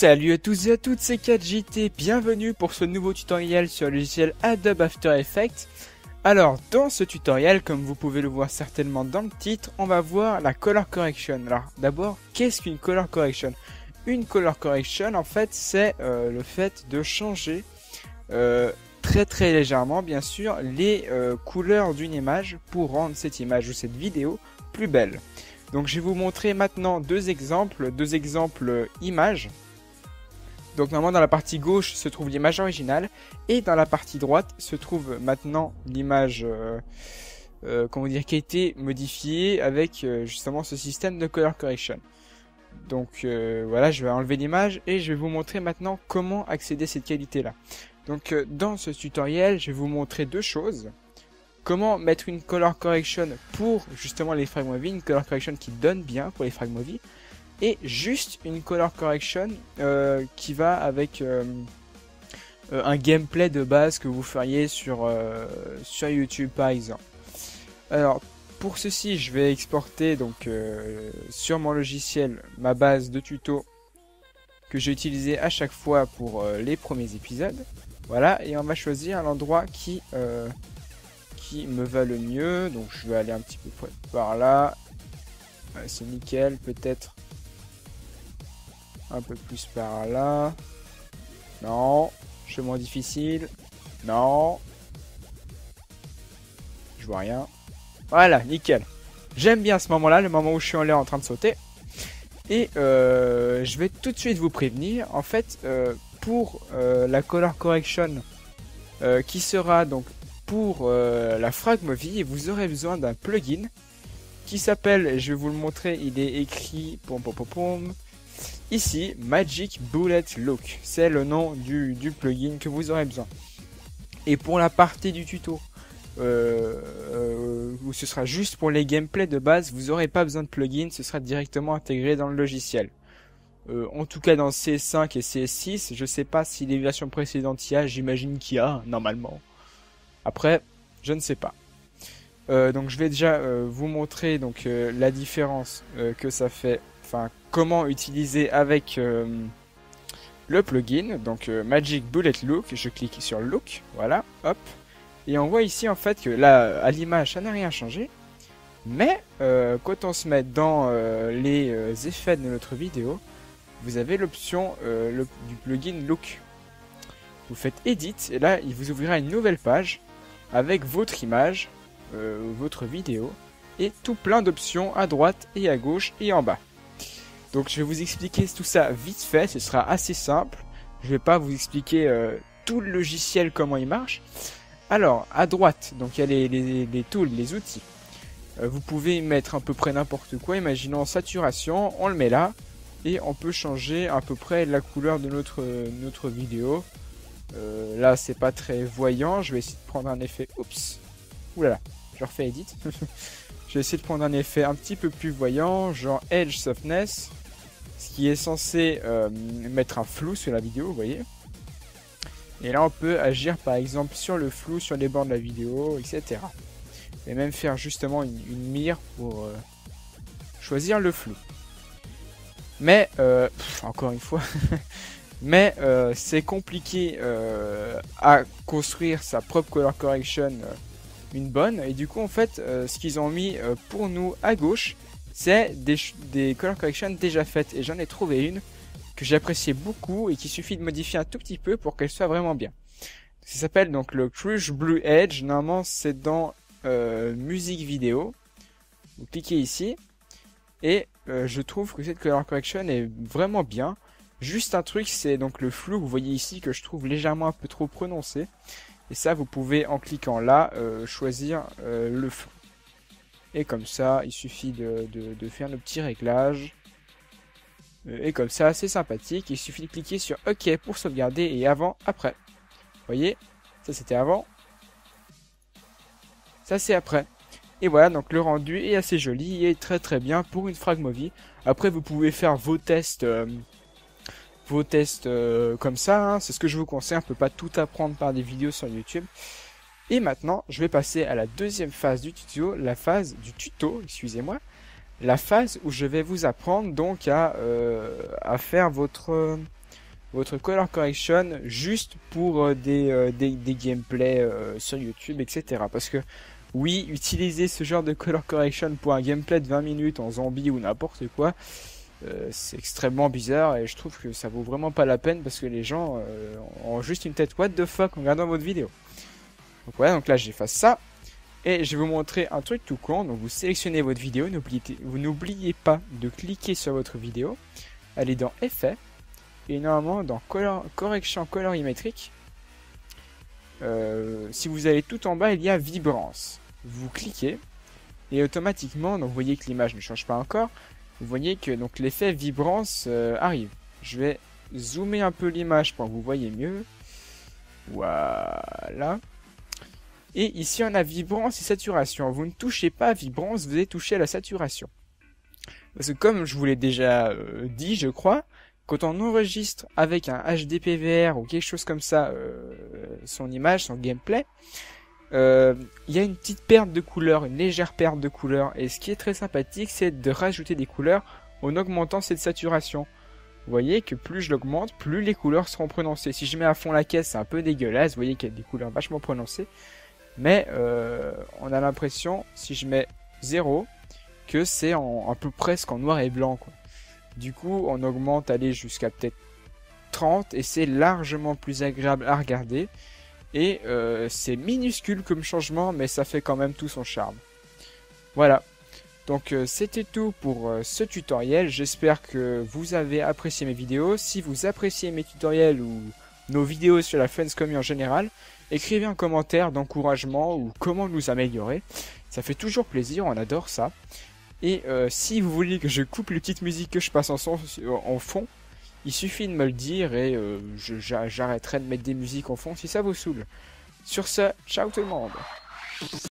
Salut à tous et à toutes, c'est 4JT, bienvenue pour ce nouveau tutoriel sur le logiciel Adobe After Effects. Alors, dans ce tutoriel, comme vous pouvez le voir certainement dans le titre, on va voir la Color Correction. Alors, d'abord, qu'est-ce qu'une Color Correction? Une Color Correction, en fait, c'est le fait de changer très légèrement, bien sûr, les couleurs d'une image pour rendre cette image ou cette vidéo plus belle. Donc, je vais vous montrer maintenant deux exemples images. Donc normalement dans la partie gauche se trouve l'image originale et dans la partie droite se trouve maintenant l'image qui a été modifiée avec justement ce système de color correction. Donc voilà, je vais enlever l'image et je vais vous montrer maintenant comment accéder à cette qualité là. Donc dans ce tutoriel je vais vous montrer deux choses. Comment mettre une color correction pour justement les frag movie, une color correction qui donne bien pour les frag movie. Et juste une color correction qui va avec un gameplay de base que vous feriez sur YouTube par exemple. Alors pour ceci je vais exporter donc sur mon logiciel ma base de tuto que j'ai utilisé à chaque fois pour les premiers épisodes. Voilà, et on va choisir l'endroit qui me va le mieux. Donc je vais aller un petit peu par là. Ouais, c'est nickel, peut-être un peu plus par là. Non. Chemin difficile. Non. Je vois rien. Voilà, nickel. J'aime bien ce moment-là, le moment où je suis en l'air en train de sauter. Et je vais tout de suite vous prévenir. En fait, pour la color correction qui sera donc pour la frag movie, vous aurez besoin d'un plugin qui s'appelle, je vais vous le montrer, il est écrit ici, Magic Bullet Look, c'est le nom du plugin que vous aurez besoin. Et pour la partie du tuto, où ce sera juste pour les gameplays de base, vous n'aurez pas besoin de plugin, ce sera directement intégré dans le logiciel. En tout cas dans CS5 et CS6, je sais pas si les versions précédentes il y a, j'imagine qu'il y a, normalement. Après, je ne sais pas. Donc je vais déjà vous montrer donc la différence que ça fait, enfin comment utiliser avec le plugin. Donc Magic Bullet Look, je clique sur Look, voilà, hop, et on voit ici en fait que là à l'image ça n'a rien changé, mais quand on se met dans les effets de notre vidéo, vous avez l'option du plugin Look. Vous faites Edit et là il vous ouvrira une nouvelle page avec votre image, votre vidéo et tout plein d'options à droite et à gauche et en bas. Donc je vais vous expliquer tout ça vite fait, ce sera assez simple. Je vais pas vous expliquer tout le logiciel comment il marche. Alors à droite, donc il y a les tools, les outils. Vous pouvez mettre à peu près n'importe quoi. Imaginons saturation, on le met là et on peut changer à peu près la couleur de notre vidéo. Là c'est pas très voyant, je vais essayer de prendre un effet. Oups. Oulala, je refais edit. Je vais essayer de prendre un effet un petit peu plus voyant, genre Edge Softness, ce qui est censé mettre un flou sur la vidéo, vous voyez. Et là on peut agir par exemple sur le flou, sur les bords de la vidéo, etc. Et même faire justement une mire pour choisir le flou. Mais, encore une fois, mais c'est compliqué à construire sa propre color correction une bonne, et du coup en fait ce qu'ils ont mis pour nous à gauche c'est des color correction déjà faites, et j'en ai trouvé une que j'appréciais beaucoup et qu'il suffit de modifier un tout petit peu pour qu'elle soit vraiment bien. Ça s'appelle donc le Crush Blue Edge, normalement c'est dans musique vidéo. Vous cliquez ici et je trouve que cette color correction est vraiment bien. Juste un truc, c'est donc le flou, vous voyez ici que je trouve légèrement un peu trop prononcé. Et ça, vous pouvez, en cliquant là, choisir le flou. Et comme ça, il suffit de faire le petit réglage. Et comme ça, c'est sympathique. Il suffit de cliquer sur OK pour sauvegarder et avant, après. Vous voyez, ça c'était avant. Ça c'est après. Et voilà, donc le rendu est assez joli et très bien pour une frag movie. Après, vous pouvez faire vos tests... comme ça, hein. C'est ce que je vous conseille, on peut pas tout apprendre par des vidéos sur YouTube. Et maintenant, je vais passer à la deuxième phase du tuto, la phase où je vais vous apprendre donc à faire votre votre color correction juste pour des gameplays sur YouTube, etc. Parce que oui, utiliser ce genre de color correction pour un gameplay de 20 minutes en zombie ou n'importe quoi, c'est extrêmement bizarre et je trouve que ça vaut vraiment pas la peine parce que les gens ont juste une tête what the fuck en regardant votre vidéo. Donc voilà, donc là j'efface ça et je vais vous montrer un truc tout con. Donc vous sélectionnez votre vidéo, vous n'oubliez pas de cliquer sur votre vidéo, allez dans Effets et normalement dans Correction colorimétrique, si vous allez tout en bas il y a Vibrance. Vous cliquez et automatiquement, donc vous voyez que l'image ne change pas encore, vous voyez que donc l'effet Vibrance arrive. Je vais zoomer un peu l'image pour que vous voyez mieux. Voilà. Et ici on a Vibrance et Saturation. Vous ne touchez pas à Vibrance, vous allez toucher à la saturation. Parce que comme je vous l'ai déjà dit, je crois, quand on enregistre avec un HDPVR ou quelque chose comme ça son image, son gameplay, il y a une petite perte de couleur, une légère perte de couleur. Et ce qui est très sympathique, c'est de rajouter des couleurs en augmentant cette saturation. Vous voyez que plus je l'augmente, plus les couleurs seront prononcées. Si je mets à fond la caisse, c'est un peu dégueulasse. Vous voyez qu'il y a des couleurs vachement prononcées. Mais on a l'impression, si je mets 0, que c'est un peu presque en noir et blanc, quoi. Du coup, on augmente, aller jusqu'à peut-être 30 et c'est largement plus agréable à regarder. Et c'est minuscule comme changement, mais ça fait quand même tout son charme. Voilà. Donc c'était tout pour ce tutoriel. J'espère que vous avez apprécié mes vidéos. Si vous appréciez mes tutoriels ou nos vidéos sur la Funscomy en général, écrivez un commentaire d'encouragement ou comment nous améliorer. Ça fait toujours plaisir, on adore ça. Et si vous voulez que je coupe les petites musiques que je passe en fond, il suffit de me le dire et j'arrêterai de mettre des musiques en fond si ça vous saoule. Sur ce, ciao tout le monde!